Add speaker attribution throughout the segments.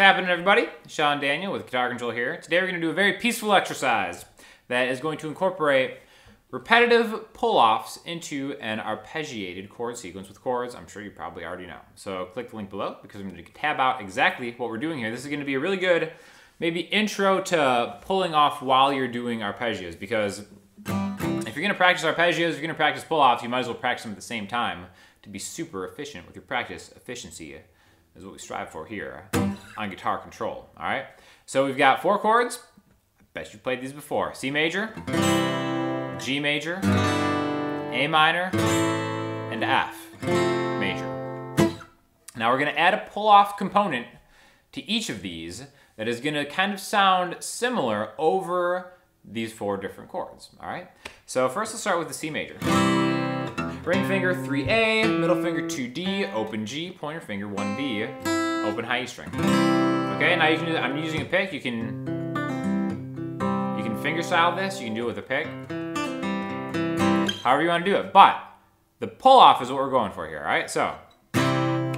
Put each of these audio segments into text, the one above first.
Speaker 1: happening, everybody? Sean Daniel with Guitar Control here. Today we're going to do a very peaceful exercise that is going to incorporate repetitive pull-offs into an arpeggiated chord sequence with chords I'm sure you probably already know. So click the link below because I'm going to tab out exactly what we're doing here. This is going to be a really good maybe intro to pulling off while you're doing arpeggios, because if you're going to practice arpeggios, if you're going to practice pull-offs, you might as well practice them at the same time to be super efficient with your practice. Efficiency is what we strive for here on Guitar Control, all right? So we've got 4 chords. I bet you've played these before. C major, G major, A minor, and F major. Now we're gonna add a pull-off component to each of these that is gonna kind of sound similar over these 4 different chords, all right? So first let's start with the C major. Ring finger 3A, middle finger 2D, open G, pointer finger 1B, open high E string. Okay, now you can do that. I'm using a pick. You can finger style this. You can do it with a pick. However you want to do it. But the pull off is what we're going for here. All right. So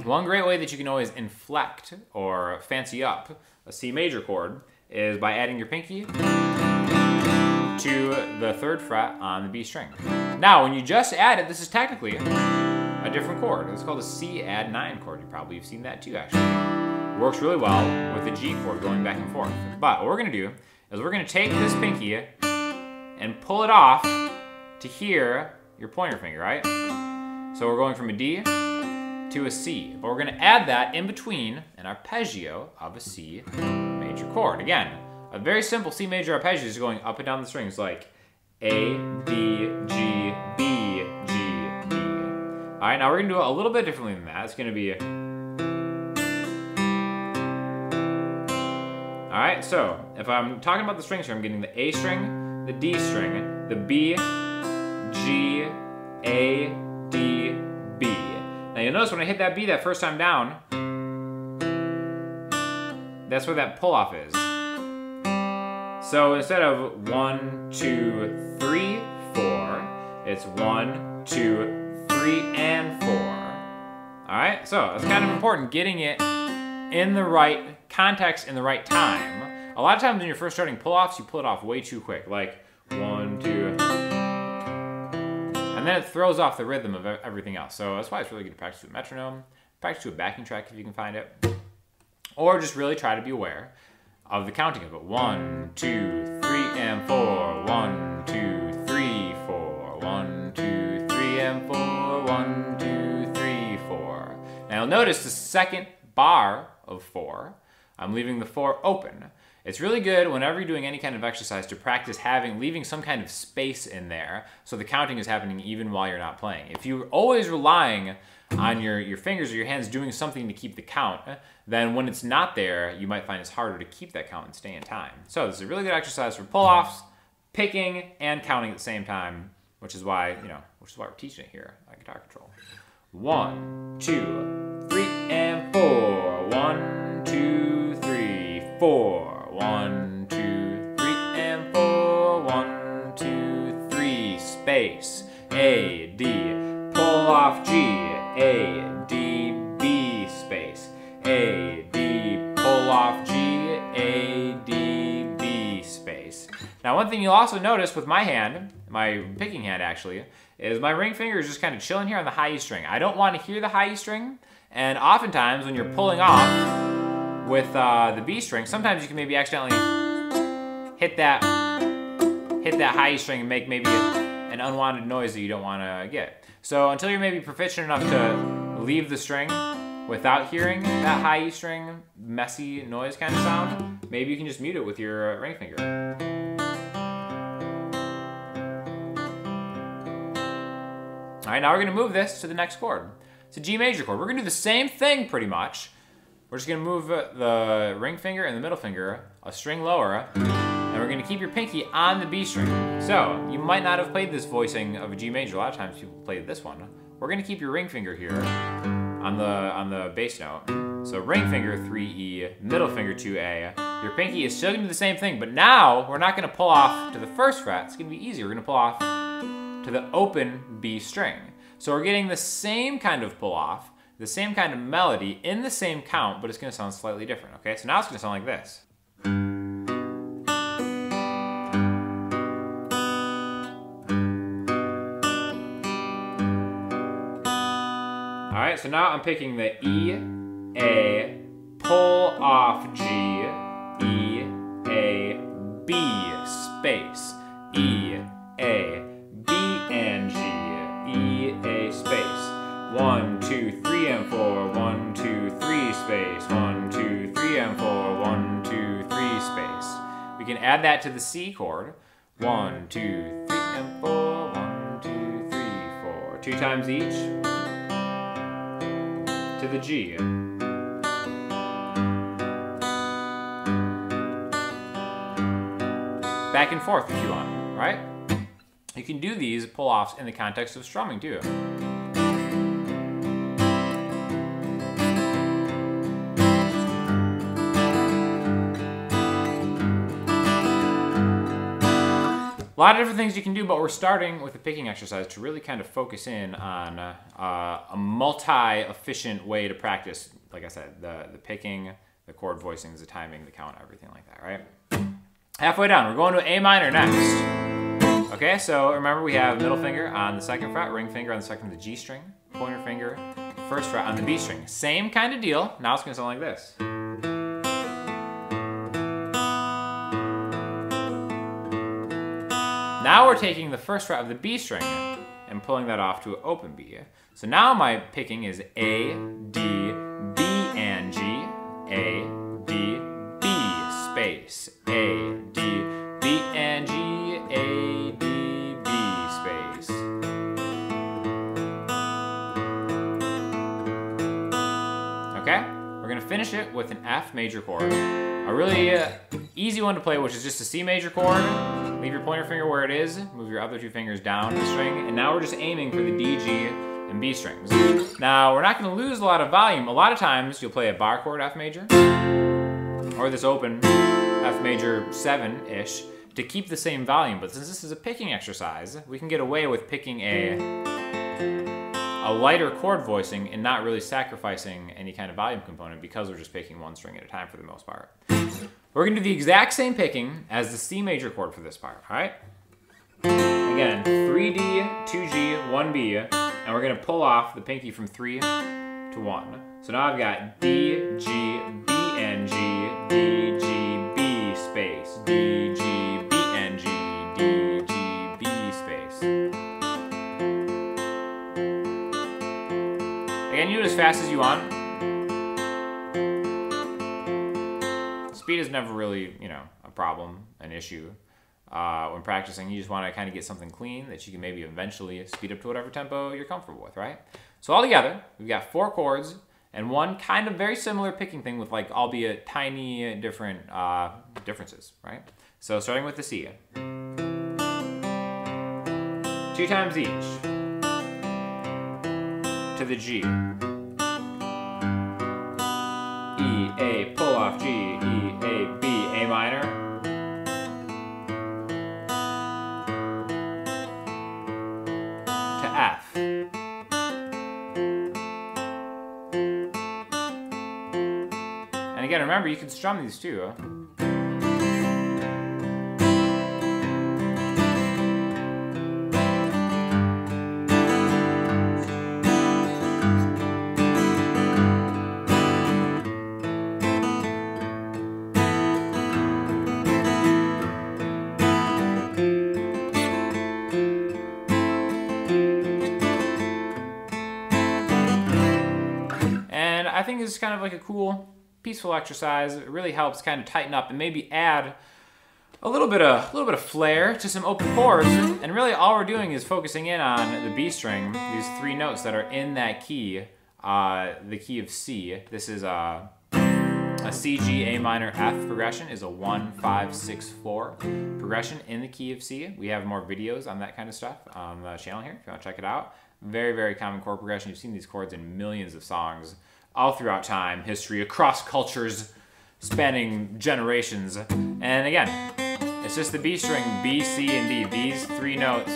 Speaker 1: one great way that you can always inflect or fancy up a C major chord is by adding your pinky to the 3rd fret on the B string. Now, when you just add it, this is technically a different chord. It's called a C add 9 chord. You probably have seen that too, actually. It works really well with the G chord going back and forth. But what we're gonna do is we're gonna take this pinky and pull it off to here, your pointer finger, right? So we're going from a D to a C. But we're gonna add that in between an arpeggio of a C major chord. Again, a very simple C major arpeggio is going up and down the strings like A, D, G, B, G, D. All right, now we're gonna do it a little bit differently than that. It's gonna be, all right, so if I'm talking about the strings here, I'm getting the A string, the D string, the B, G, A, D, B. Now you'll notice when I hit that B that first time down, that's where that pull off is. So instead of 1, 2, 3, 4, it's 1, 2, 3, and 4. All right, so it's kind of important getting it in the right context in the right time. A lot of times when you're first starting pull-offs, you pull it off way too quick, like 1, 2, and then it throws off the rhythm of everything else. So that's why it's really good to practice with metronome, practice to a backing track if you can find it, or just really try to be aware of the counting of it. 1, 2, 3, and 4. 1, 2, 3, 4. 1, 2, 3, and 4. 1, 2, 3, 4. Now you'll notice the second bar of 4, I'm leaving the 4 open. It's really good whenever you're doing any kind of exercise to practice leaving some kind of space in there so the counting is happening even while you're not playing. If you're always relying on your fingers or your hands doing something to keep the count, then when it's not there, you might find it's harder to keep that count and stay in time. So this is a really good exercise for pull-offs, picking, and counting at the same time, which is why we're teaching it here on Guitar Control. 1, 2, 3, and 4. 1, 2, 3, 4. 1, 2, 3, and 4. 1, 2, 3, space. A, D, pull off G. A, D, B, space. A, D, pull off G, A, D, B, space. Now one thing you'll also notice with my hand, my picking hand actually, is my ring finger is just kind of chilling here on the high E string. I don't want to hear the high E string, and oftentimes when you're pulling off with the B string, sometimes you can maybe accidentally hit that high E string and make maybe an unwanted noise that you don't want to get. So until you're maybe proficient enough to leave the string without hearing that high E string, messy noise kind of sound, maybe you can just mute it with your ring finger. All right, now we're gonna move this to the next chord. It's a G major chord. We're gonna do the same thing pretty much. We're just gonna move the ring finger and the middle finger a string lower, and we're gonna keep your pinky on the B string. So you might not have played this voicing of a G major. A lot of times people play this one. We're gonna keep your ring finger here on the bass note. So ring finger 3E, middle finger 2A. Your pinky is still gonna do the same thing, but now we're not gonna pull off to the 1st fret. It's gonna be easier. We're gonna pull off to the open B string. So we're getting the same kind of pull off, the same kind of melody in the same count, but it's going to sound slightly different, okay? So now it's going to sound like this. All right, so now I'm picking the E, A, pull off G, E, A, B, space, E, A, B, and G, E, A, space. 1, 2, 3, and 4, 1, 2, 3, space, 1, 2, 3, and 4, 1, 2, 3, space. We can add that to the C chord. 1, 2, 3, and 4, 1, 2, 3, 4. 2 times each. To the G. Back and forth if you want, right? You can do these pull-offs in the context of strumming too. A lot of different things you can do, but we're starting with a picking exercise to really kind of focus in on a multi-efficient way to practice, like I said, the picking, the chord voicings, the timing, the count, everything like that, right? Halfway down, we're going to A minor next. Okay, so remember we have middle finger on the 2nd fret, ring finger on the 2nd of the G string, pointer finger, 1st fret on the B string. Same kind of deal, now it's gonna sound like this. Now we're taking the 1st fret of the B string and pulling that off to an open B. So now my picking is A, D, B, and G, A, D, B, space, A, D, B, and G, A, D, B, space. Okay, we're gonna finish it with an F major chord. A really easy one to play, which is just a C major chord. Leave your pointer finger where it is, move your other 2 fingers down the string, and now we're just aiming for the D, G, and B strings. Now, we're not gonna lose a lot of volume. A lot of times, you'll play a bar chord F major, or this open F major 7-ish, to keep the same volume. But since this is a picking exercise, we can get away with picking a lighter chord voicing and not really sacrificing any kind of volume component because we're just picking 1 string at a time for the most part. We're gonna do the exact same picking as the C major chord for this part, all right? Again, 3D, 2G, 1B, and we're gonna pull off the pinky from 3 to 1. So now I've got D, G, B, and G, D, G, B, space, D, G, B, and G, D, G, B, space. Again, you do it as fast as you want. Speed is never really, a problem, an issue. When practicing, you just want to kind of get something clean that you can maybe eventually speed up to whatever tempo you're comfortable with, right? So all together, we've got 4 chords and one kind of very similar picking thing with albeit tiny different differences, right? So starting with the C. 2 times each. To the G. E, A, pull off G, E, A, B, A minor. To F. And again, remember, you can strum these too. I think it's kind of like a cool, peaceful exercise. It really helps kind of tighten up and maybe add a little bit of flair to some open chords. And really all we're doing is focusing in on the B string, these 3 notes that are in that key, the key of C. This is a C, G, A minor, F progression is a 1, 5, 6, 4 progression in the key of C. We have more videos on that kind of stuff on the channel here if you want to check it out. Very, very common chord progression. You've seen these chords in millions of songs all throughout time, history, across cultures, spanning generations. And again, it's just the B string, B, C, and D. These 3 notes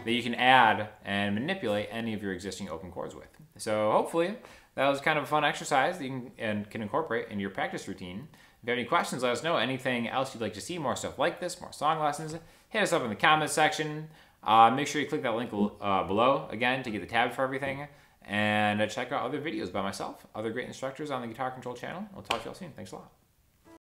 Speaker 1: that you can add and manipulate any of your existing open chords with. So hopefully that was kind of a fun exercise that you can incorporate in your practice routine. If you have any questions, let us know. Anything else you'd like to see, more stuff like this, more song lessons, hit us up in the comments section. Make sure you click that link below, again, to get the tab for everything. And check out other videos by myself, other great instructors on the Guitar Control channel. I'll talk to y'all soon. Thanks a lot.